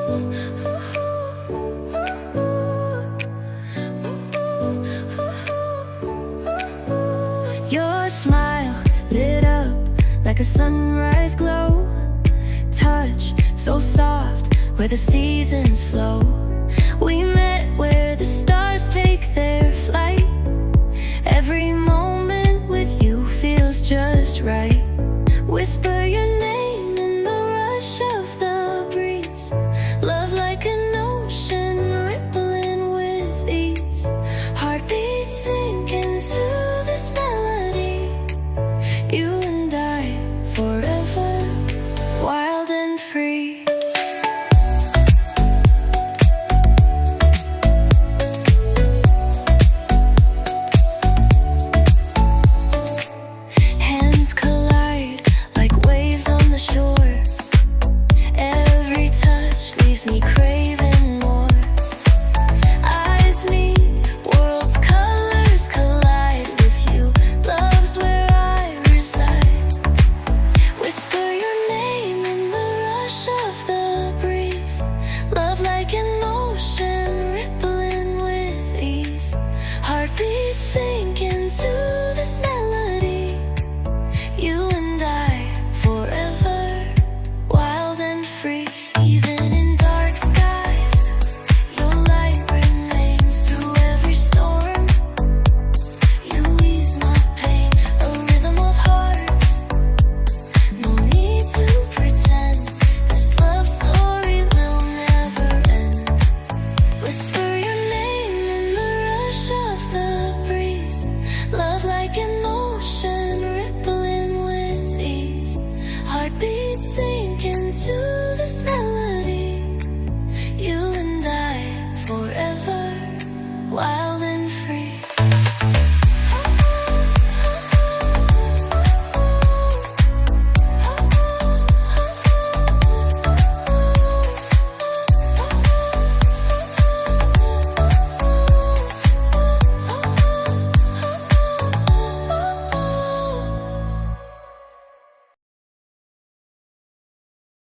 Your smile lit up like a sunrise glow. Touch so soft where the seasons flow. We met where the stars take their flight. Every moment with you feels just right. Whisper your name